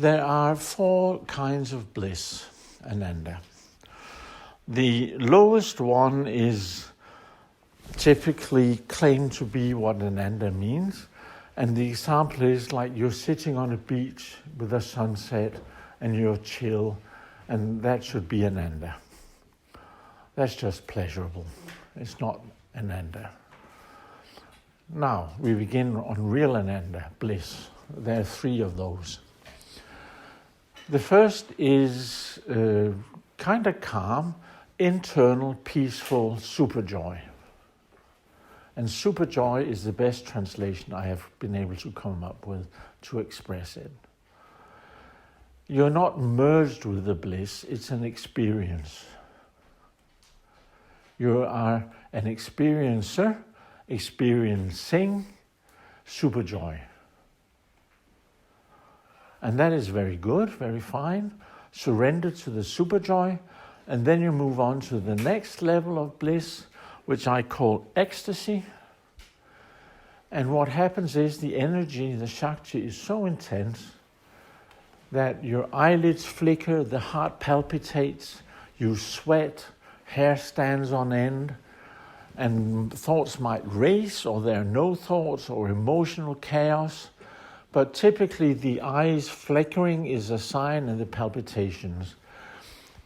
There are 4 kinds of bliss, ananda. The lowest one is typically claimed to be what ananda means. And the example is like you're sitting on a beach with a sunset and you're chill, and that should be ananda. That's just pleasurable. It's not ananda. Now, we begin on real ananda, bliss. There are 3 of those. The first is kind of calm, internal, peaceful super joy. And super joy is the best translation I have been able to come up with to express it. You're not merged with the bliss, it's an experience. You are an experiencer, experiencing super joy. And that is very good, very fine. Surrender to the super joy, and then you move on to the next level of bliss, which I call ecstasy. And what happens is the energy, the Shakti, is so intense that your eyelids flicker, the heart palpitates, you sweat, hair stands on end, and thoughts might race, or there are no thoughts, or emotional chaos. But typically the eyes flickering is a sign of the palpitations.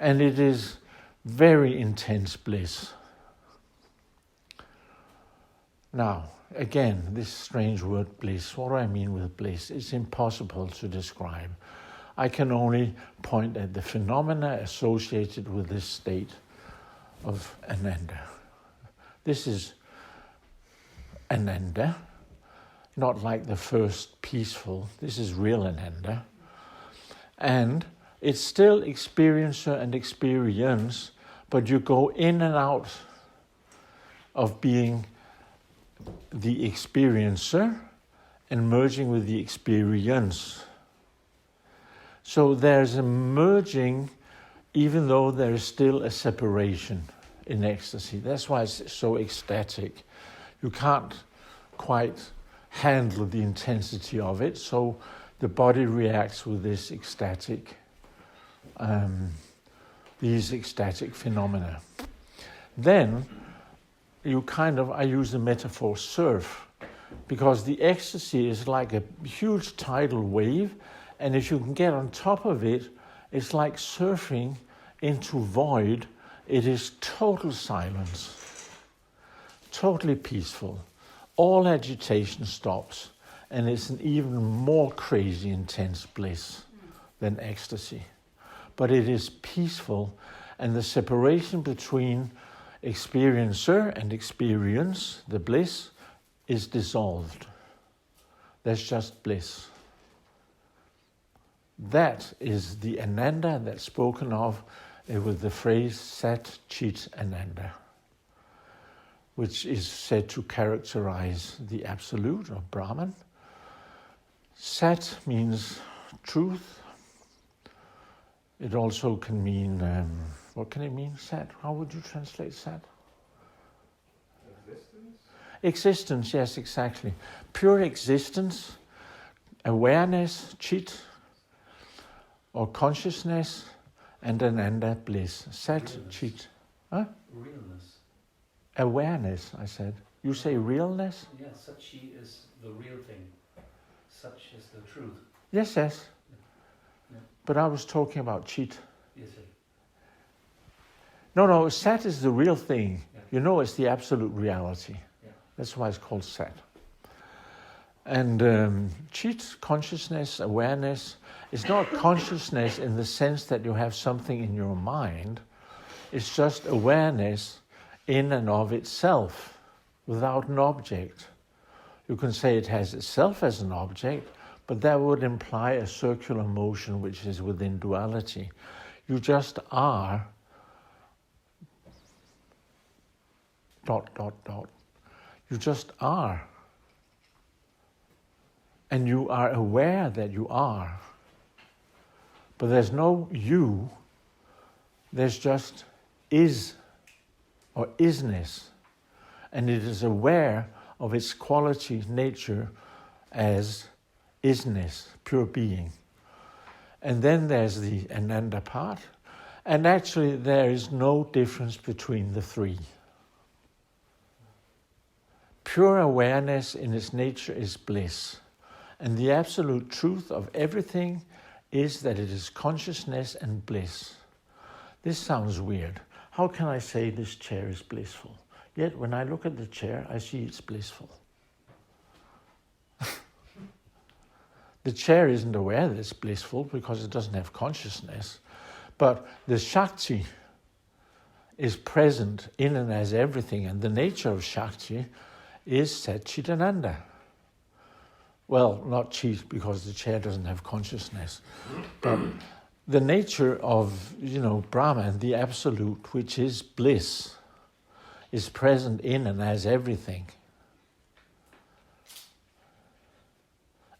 And it is very intense bliss. Now, again, this strange word bliss. What do I mean with bliss? It's impossible to describe. I can only point at the phenomena associated with this state of ananda. This is ananda. Not like the first peaceful. This is real ananda. And it's still experiencer and experience, but you go in and out of being the experiencer and merging with the experience. So there's a merging, even though there is still a separation in ecstasy. That's why it's so ecstatic. You can't quite handle the intensity of it, so the body reacts with this these ecstatic phenomena. Then you I use the metaphor surf, because the ecstasy is like a huge tidal wave, and if you can get on top of it, it's like surfing into void. It is total silence, totally peaceful. All agitation stops, and it's an even more crazy, intense bliss than ecstasy. But it is peaceful, and the separation between experiencer and experience, the bliss, is dissolved. There's just bliss. That is the ananda that's spoken of with the phrase sat, chit, ananda, which is said to characterize the absolute or Brahman. Sat means truth. It also can mean, what can it mean, sat? How would you translate sat? Existence? Existence, yes, exactly. Pure existence, awareness, chit, or consciousness, and ananda, bliss. Sat, Realness. chit. Huh? Realness. Awareness, I said. You say realness? Yeah, Sachi is the real thing. Such is the truth. Yes, yes. Yeah. But I was talking about chit. Yes, sir. No, sat is the real thing. Yeah. You know, it's the absolute reality. Yeah. That's why it's called sat. And chit, consciousness, awareness, is not consciousness in the sense that you have something in your mind. It's just awareness in and of itself, without an object. You can say it has itself as an object, but that would imply a circular motion which is within duality. You just are ... You just are. And you are aware that you are. But there's no you, there's just is or isness. And it is aware of its quality, nature, as isness, pure being. And then there's the ananda part. And actually there is no difference between the three. Pure awareness in its nature is bliss. And the absolute truth of everything is that it is consciousness and bliss. This sounds weird. How can I say this chair is blissful? Yet when I look at the chair, I see it's blissful. The chair isn't aware that it's blissful because it doesn't have consciousness. But the Shakti is present in and as everything, and the nature of Shakti is Sat Chit Ananda. Well, not chit because the chair doesn't have consciousness, but the nature of, Brahman, the absolute, which is bliss, is present in and as everything.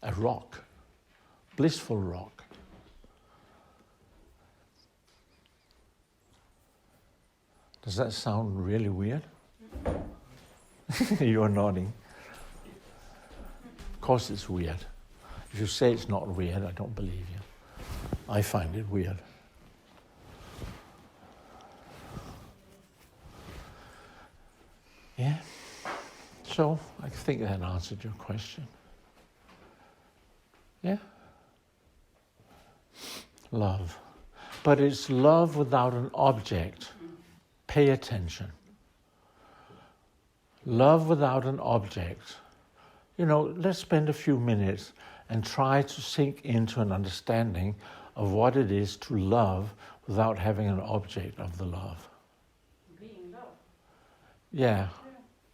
A rock, blissful rock. Does that sound really weird? You're nodding. Of course it's weird. If you say it's not weird, I don't believe you. I find it weird. Yeah? So, I think that answered your question. Yeah? Love. But it's love without an object. Pay attention. Love without an object. Let's spend a few minutes and try to sink into an understanding of what it is to love without having an object of the love. Being love. Yeah,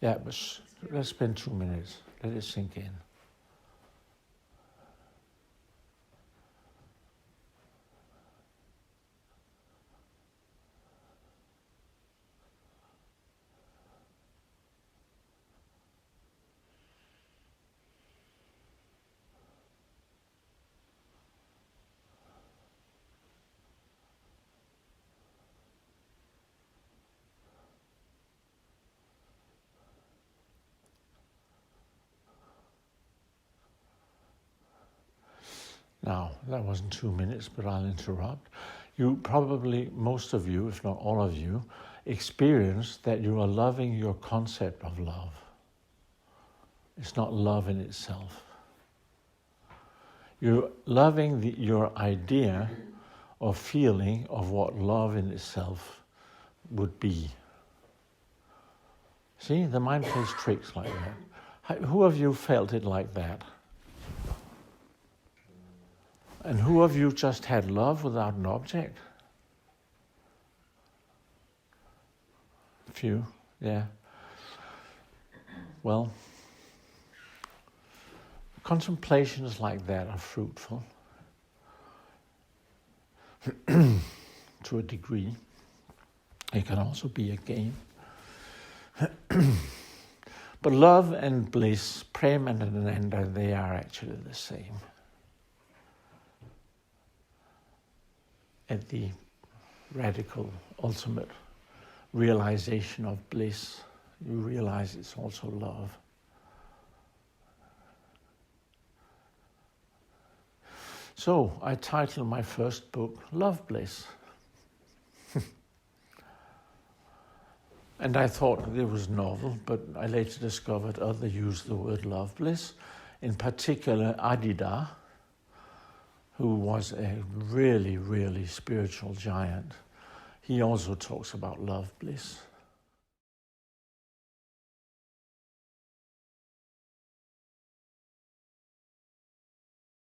but let's spend 2 minutes. Let it sink in. Now, that wasn't 2 minutes, but I'll interrupt. You probably, most of you, if not all of you, experience that you are loving your concept of love. It's not love in itself. You're loving your idea or feeling of what love in itself would be. See, the mind plays tricks like that. Who of you felt it like that? And who of you just had love without an object? A few, yeah. Well, contemplations like that are fruitful to a degree. It can also be a game. But love and bliss, prem and ananda, they are actually the same. At the radical, ultimate realization of bliss, you realize it's also love. So, I titled my first book, Love Bliss. And I thought it was novel, but I later discovered others used the word love bliss. In particular, Adida, who was a really, really spiritual giant, he also talks about love bliss.